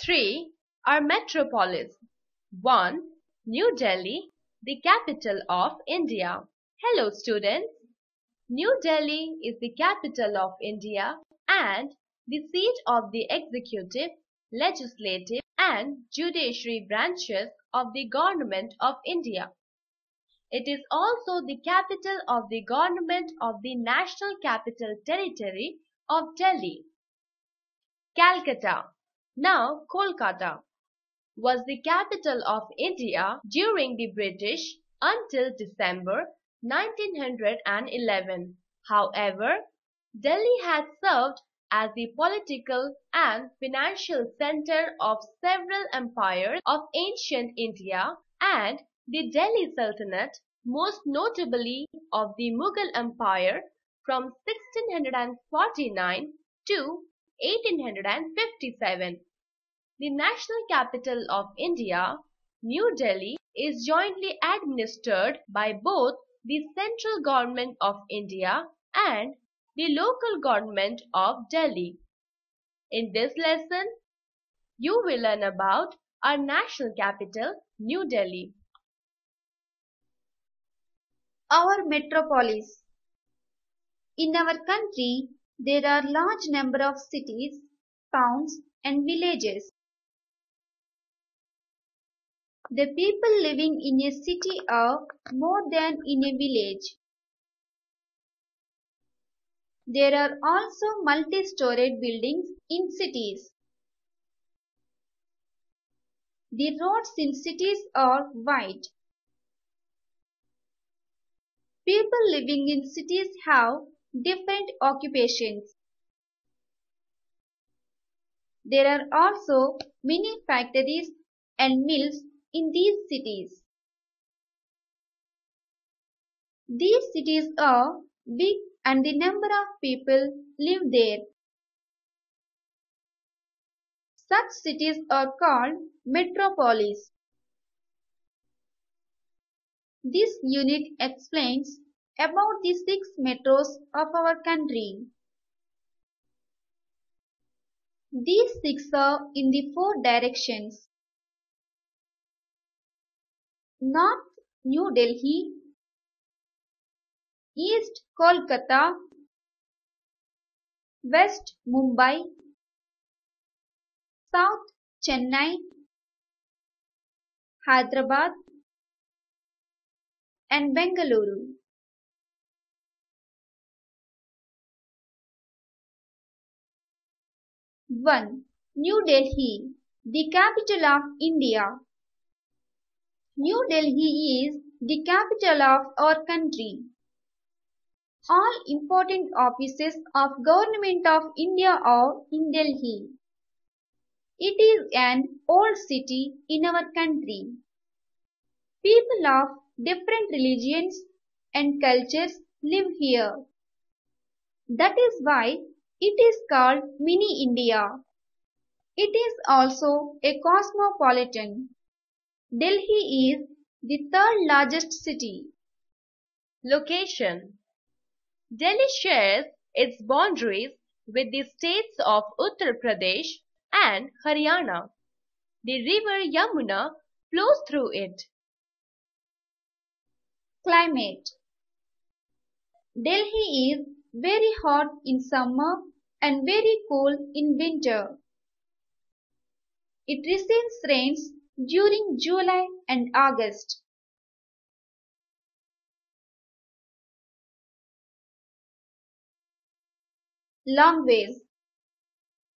3 are metropolis. 1. New Delhi, the capital of India. Hello students. New Delhi is the capital of India and the seat of the executive, legislative and judiciary branches of the Government of India. It is also the capital of the government of the National Capital Territory of Delhi. Calcutta, now Kolkata, was the capital of India during the British until December 1911. However, Delhi had served as the political and financial center of several empires of ancient India and the Delhi Sultanate, most notably of the Mughal Empire from 1649 to 1857. The national capital of India, New Delhi, is jointly administered by both the central government of India and the local government of Delhi. In this lesson, you will learn about our national capital, New Delhi. Our metropolis. In our country, there are large number of cities, towns and villages. The people living in a city are more than in a village. There are also multi-storied buildings in cities. The roads in cities are wide. People living in cities have different occupations. There are also many factories and mills in these cities. These cities are big and the number of people live there. Such cities are called metropolis. This unit explains about the 6 metros of our country. These 6 are in the 4 directions. North New Delhi, East Kolkata, West Mumbai, South Chennai, Hyderabad and Bengaluru. One, New Delhi, the capital of India. New Delhi is the capital of our country. All important offices of Government of India are in Delhi. It is an old city in our country. People of different religions and cultures live here. That is why it is called Mini India. It is also a cosmopolitan. Delhi is the 3rd largest city. Location. Delhi shares its boundaries with the states of Uttar Pradesh and Haryana. The river Yamuna flows through it. Climate. Delhi is very hot in summer and very cool in winter. It receives rains during July and August. Language.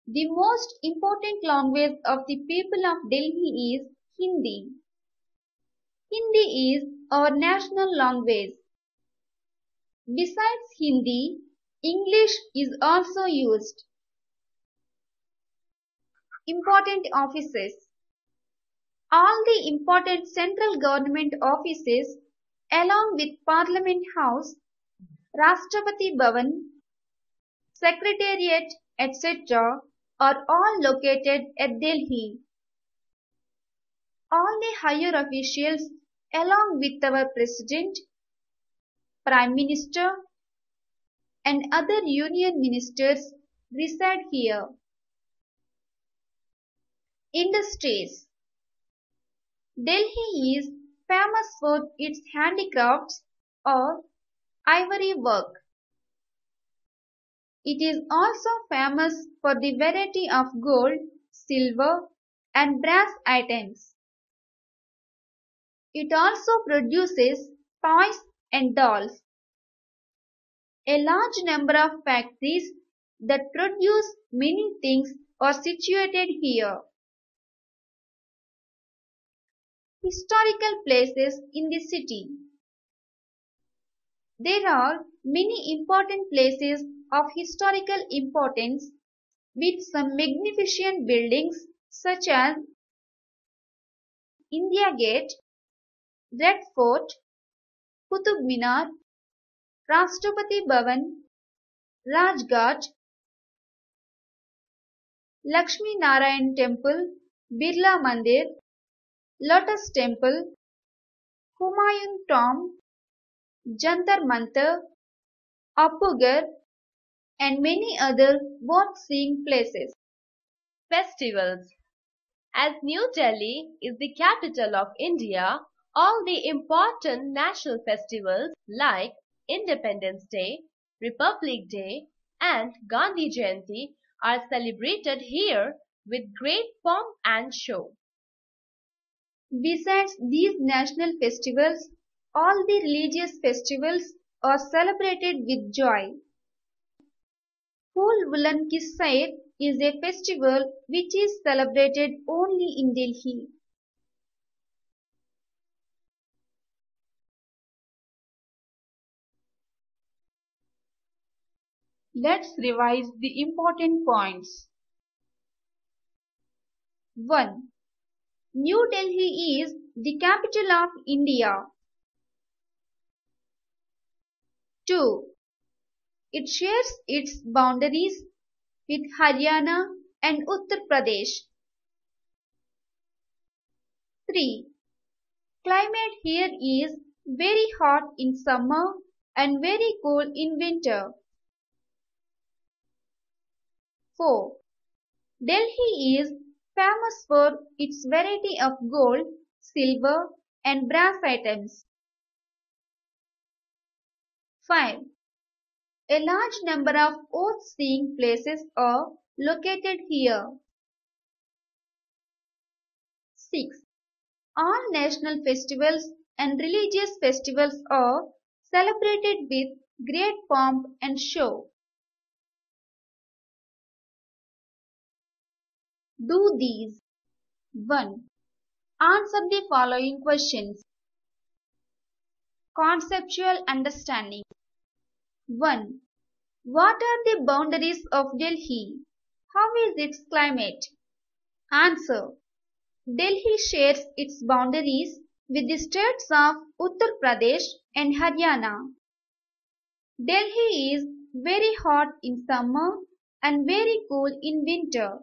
The most important language of the people of Delhi is Hindi. Hindi is our national language. Besides Hindi, English is also used. Important offices. All the important central government offices along with Parliament House, Rashtrapati Bhavan, Secretariat, etc. are all located at Delhi. All the higher officials along with our President, Prime Minister and other Union Ministers reside here. Industries. Delhi is famous for its handicrafts or ivory work. It is also famous for the variety of gold, silver, and brass items. It also produces toys and dolls. A large number of factories that produce many things are situated here. Historical places in the city. There are many important places of historical importance with some magnificent buildings such as India Gate, Red Fort, Qutub Minar, Rashtrapati Bhavan, Rajghat, Lakshmi Narayan Temple, Birla Mandir, Lotus Temple, Humayun Tomb, Jantar Mantar, Apugar, and many other worth-seeing places. Festivals. As New Delhi is the capital of India, all the important national festivals like Independence Day, Republic Day, and Gandhi Jayanti are celebrated here with great pomp and show. Besides these national festivals, all the religious festivals are celebrated with joy. Phul Wulan Ki Sair is a festival which is celebrated only in Delhi. Let's revise the important points. 1. New Delhi is the capital of India. 2. It shares its boundaries with Haryana and Uttar Pradesh. 3. Climate here is very hot in summer and very cool in winter. 4. Delhi is famous for its variety of gold, silver, and brass items. 5. A large number of worth-seeing places are located here. 6. All national festivals and religious festivals are celebrated with great pomp and show. Do these. 1. Answer the following questions. Conceptual understanding. 1. What are the boundaries of Delhi? How is its climate? Answer. Delhi shares its boundaries with the states of Uttar Pradesh and Haryana. Delhi is very hot in summer and very cool in winter.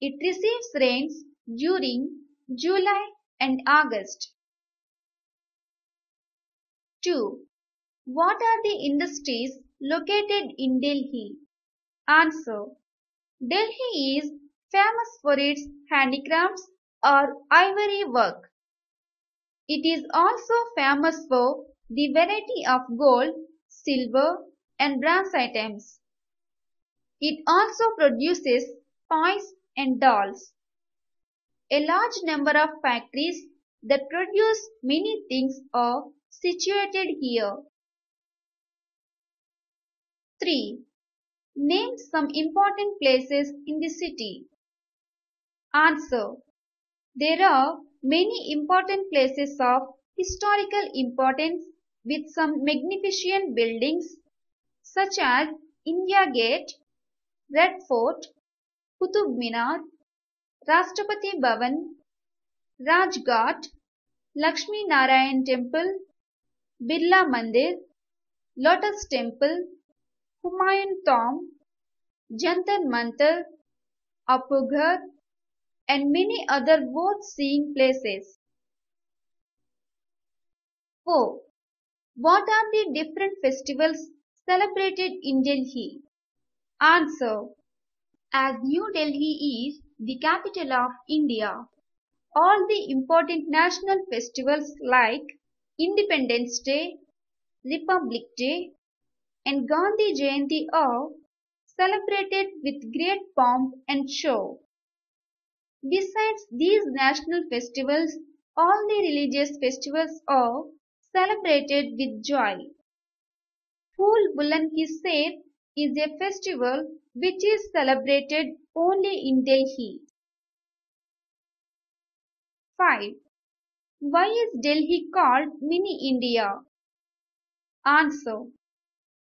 It receives rains during July and August. 2. What are the industries located in Delhi? Answer. Delhi is famous for its handicrafts or ivory work. It is also famous for the variety of gold, silver, and brass items. It also produces toys and dolls. A large number of factories that produce many things are situated here. 3. Name some important places in the city. Answer. There are many important places of historical importance with some magnificent buildings such as India Gate, Red Fort, Qutub Minar, Rashtrapati Bhavan, Rajghat, Lakshmi Narayan Temple, Birla Mandir, Lotus Temple, Humayun Tomb, Jantar Mantar, Apughar, and many other worth-seeing places. 4. What are the different festivals celebrated in Delhi? Answer. As New Delhi is the capital of India. All the important national festivals like Independence Day, Republic Day, and Gandhi Jayanti are celebrated with great pomp and show. Besides these national festivals, all the religious festivals are celebrated with joy. Phul Bulan Ki Seth is a festival which is celebrated only in Delhi. 5. Why is Delhi called Mini India? Answer.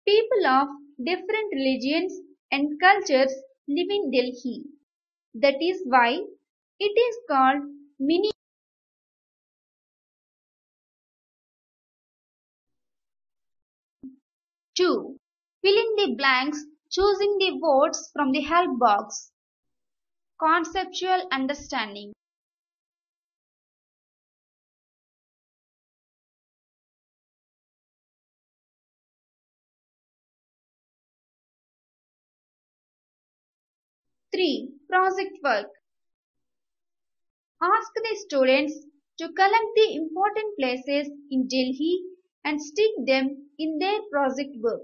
People of different religions and cultures live in Delhi. That is why it is called Mini. 2. Fill in the blanks choosing the words from the help box. Conceptual understanding. Three. Project work. Ask the students to collect the important places in Delhi and stick them in their project book.